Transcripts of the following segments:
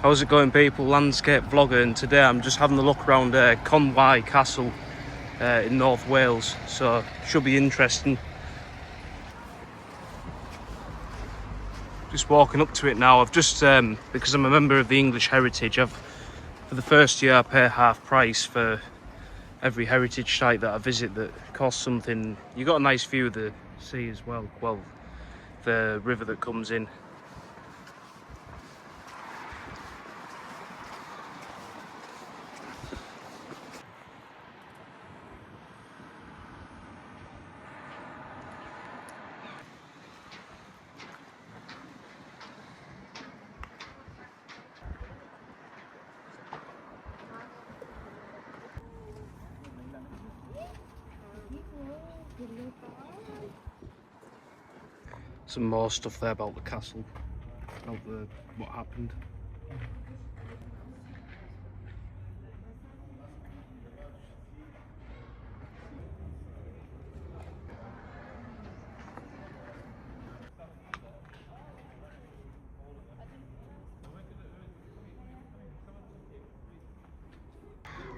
How's it going, people? Landscape vlogger, and today I'm just having a look around Conwy Castle in North Wales, so should be interesting. Just walking up to it now. I've just because I'm a member of the English Heritage, for the first year I pay half price for every heritage site that I visit that costs something. You got a nice view of the sea as well, the river that comes in. Some more stuff there about the castle, about what happened.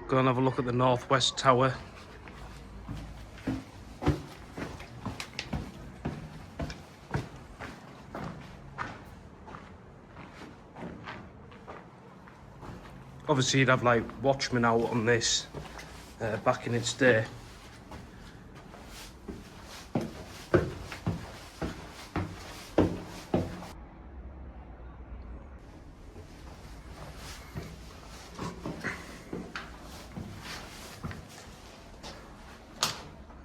Go and have a look at the northwest tower. Obviously you'd have like watchmen out on this back in its day.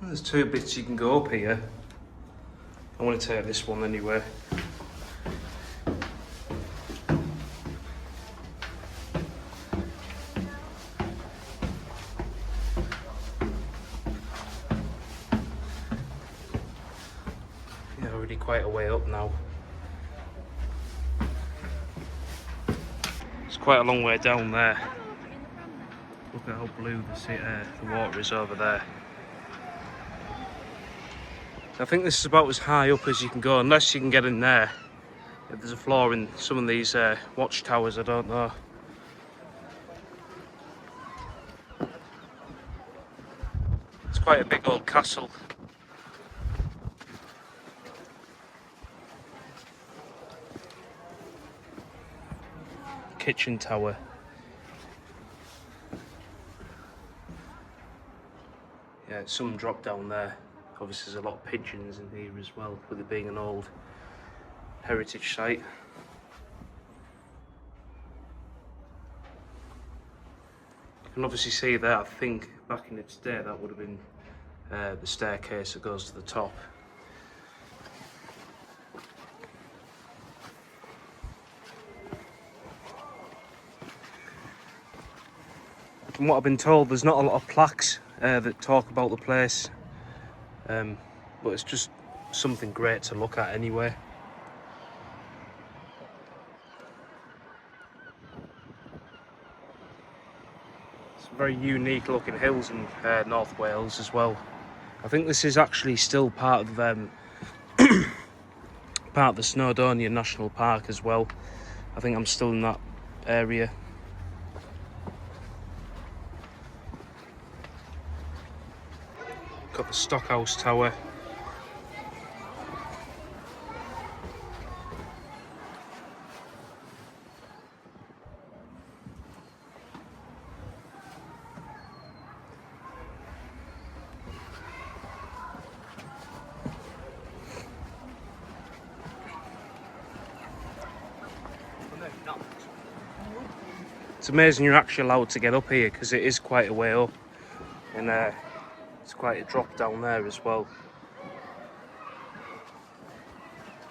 There's two bits you can go up here. I want to take this one anyway. Yeah, already quite a way up now. It's quite a long way down there. Look at how blue the water is over there. I think this is about as high up as you can go, unless you can get in there. If there's a floor in some of these watchtowers, I don't know. It's quite a big old castle. Kitchen tower. Yeah, some drop down there. Obviously there's a lot of pigeons in here as well, with it being an old heritage site. You can obviously see there, I think back in its day that would have been the staircase that goes to the top. From what I've been told, there's not a lot of plaques that talk about the place. But it's just something great to look at anyway. Some very unique looking hills in North Wales as well. I think this is actually still part of part of the Snowdonia National Park as well. I think I'm still in that area. Got the Stockhouse Tower. It's amazing you're actually allowed to get up here, because it is quite a way up, and it's quite a drop down there as well.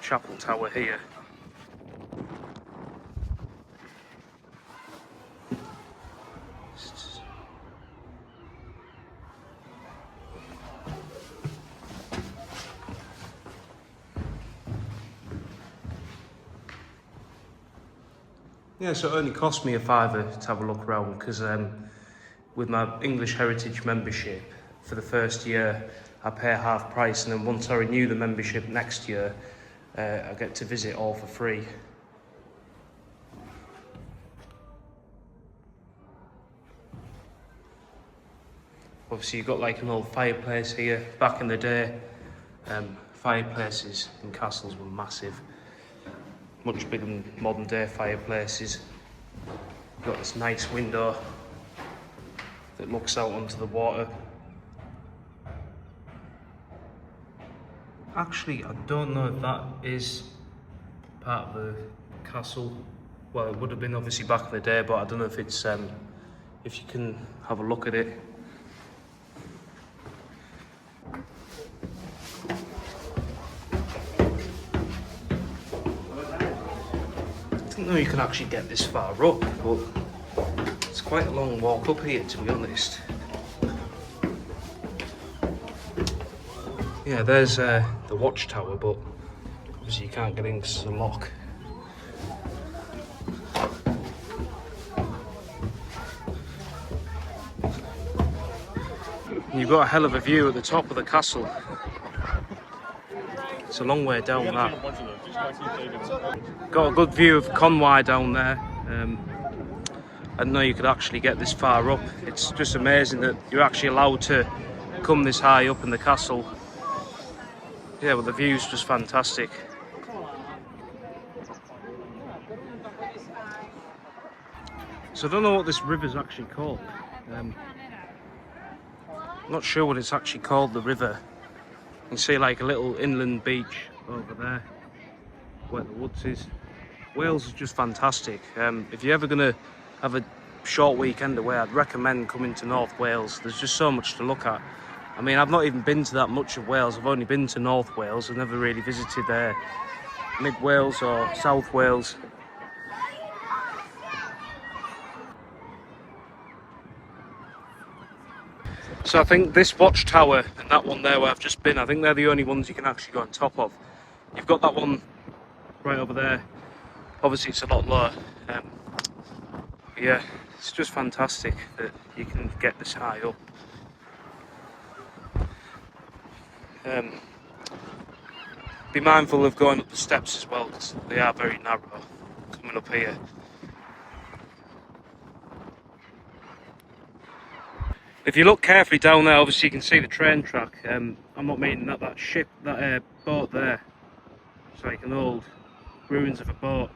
Chapel Tower here. Yeah, so it only cost me a fiver to have a look around, because with my English Heritage membership, for the first year I pay half price, and then once I renew the membership next year, I get to visit all for free. Obviously you've got like an old fireplace here. Back in the day, fireplaces in castles were massive. Much bigger than modern day fireplaces. You've got this nice window that looks out onto the water. Actually, I don't know if that is part of the castle. Well, it would have been obviously back in the day, but I don't know if it's if you can have a look at it. I didn't know you can actually get this far up, but it's quite a long walk up here, to be honest. Yeah, there's the watchtower, but obviously you can't get in because it's a lock. You've got a hell of a view at the top of the castle. It's a long way down that. Got a good view of Conwy down there. I didn't know you could actually get this far up. It's just amazing that you're actually allowed to come this high up in the castle. Yeah, but the view's just fantastic. So I don't know what this river's actually called. I'm not sure what it's actually called, the river. You can see like a little inland beach over there, where the woods is. Wales is just fantastic. If you're ever going to have a short weekend away, I'd recommend coming to North Wales. There's just so much to look at. I mean, I've not even been to that much of Wales. I've only been to North Wales. I've never really visited Mid Wales or South Wales. So I think this watchtower and that one there where I've just been, I think they're the only ones you can actually go on top of. You've got that one right over there. Obviously it's a lot lower. Yeah, it's just fantastic that you can get this high up. Be mindful of going up the steps as well, because they are very narrow coming up here. If you look carefully down there, obviously you can see the train track. I'm not meaning that ship, that boat there. It's like an old ruins of a boat.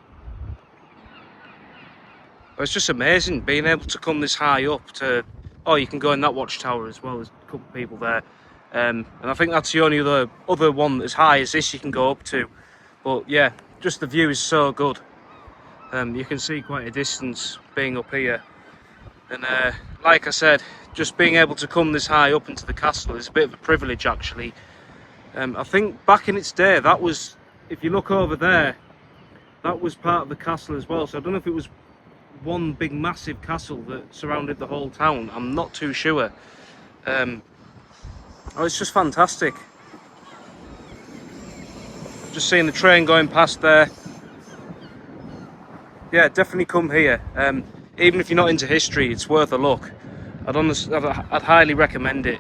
But it's just amazing being able to come this high up to. Oh, you can go in that watchtower as well. There's a couple of people there, and I think that's the only other one as high as this you can go up to. But yeah, just the view is so good. You can see quite a distance being up here, and like I said, just being able to come this high up into the castle is a bit of a privilege actually. I think back in its day, that was, if you look over there, that was part of the castle as well. So I don't know if it was one big massive castle that surrounded the whole town. I'm not too sure. Oh, it's just fantastic. Just seeing the train going past there. Yeah, definitely come here. Even if you're not into history, it's worth a look. I'd highly recommend it.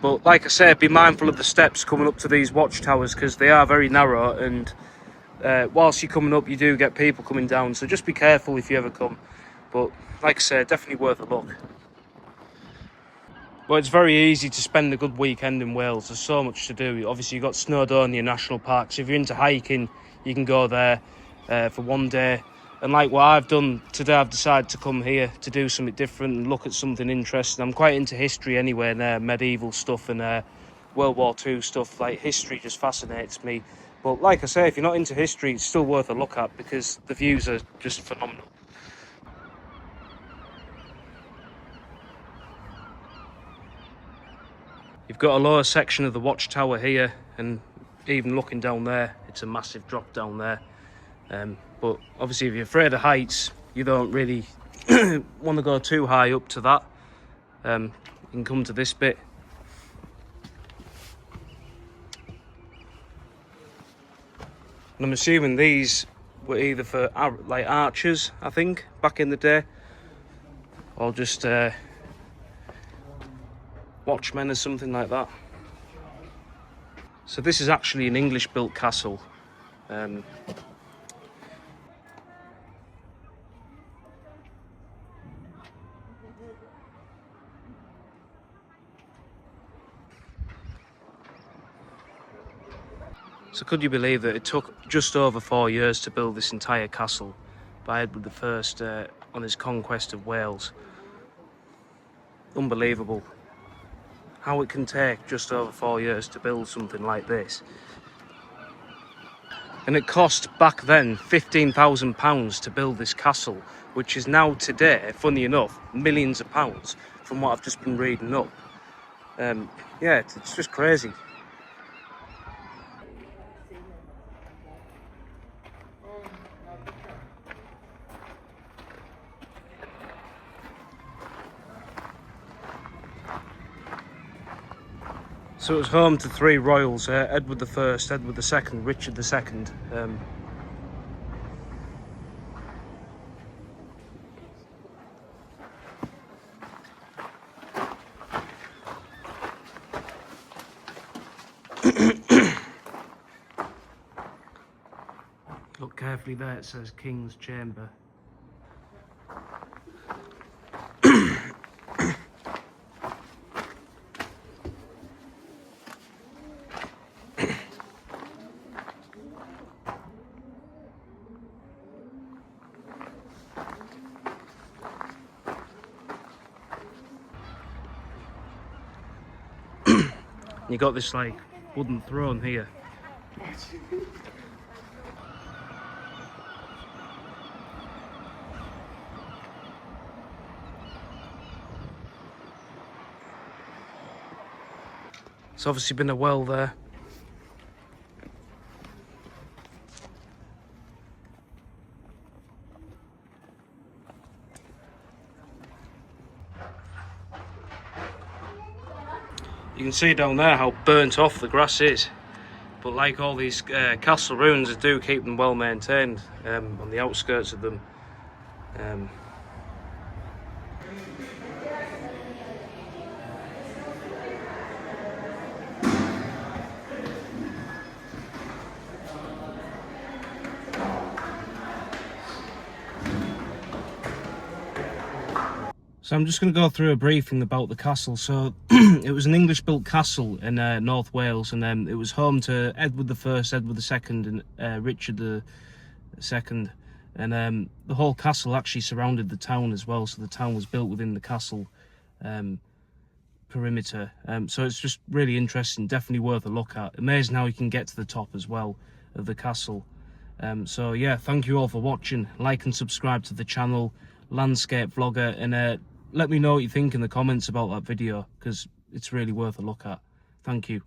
But like I said, be mindful of the steps coming up to these watchtowers because they are very narrow, and whilst you're coming up you do get people coming down, so just be careful if you ever come. But like I said, definitely worth a look. Well, it's very easy to spend a good weekend in Wales. There's so much to do. Obviously you've got Snowdonia National Park, so if you're into hiking you can go there for one day. And like what I've done today, I've decided to come here to do something different and look at something interesting. I'm quite into history anyway, and medieval stuff and World War II stuff. Like, history just fascinates me. But like I say, if you're not into history, it's still worth a look at because the views are just phenomenal. You've got a lower section of the watchtower here, and even looking down there, it's a massive drop down there. But obviously if you're afraid of heights, you don't really want to go too high up to that. You can come to this bit. And I'm assuming these were either for like archers, I think, back in the day, or just watchmen or something like that. So this is actually an English built castle. So could you believe that it took just over 4 years to build this entire castle by Edward I on his conquest of Wales? Unbelievable. How it can take just over 4 years to build something like this. And it cost back then £15,000 to build this castle, which is now today, funny enough, millions of pounds from what I've just been reading up. Yeah, it's just crazy. So it was home to 3 royals, Edward I, Edward II, Richard II. Look carefully there, it says King's Chamber. You got this like wooden throne here. It's obviously been a well there. You can see down there how burnt off the grass is, but like all these castle ruins, they do keep them well maintained on the outskirts of them. So I'm just going to go through a briefing about the castle. So it was an English-built castle in North Wales, and it was home to Edward I, Edward II, and Richard II. And the whole castle actually surrounded the town as well. So the town was built within the castle perimeter. So it's just really interesting, definitely worth a look at. Amazing how you can get to the top as well of the castle. So yeah, thank you all for watching. Like and subscribe to the channel, Landscape Vlogger, and let me know what you think in the comments about that video, because it's really worth a look at. Thank you.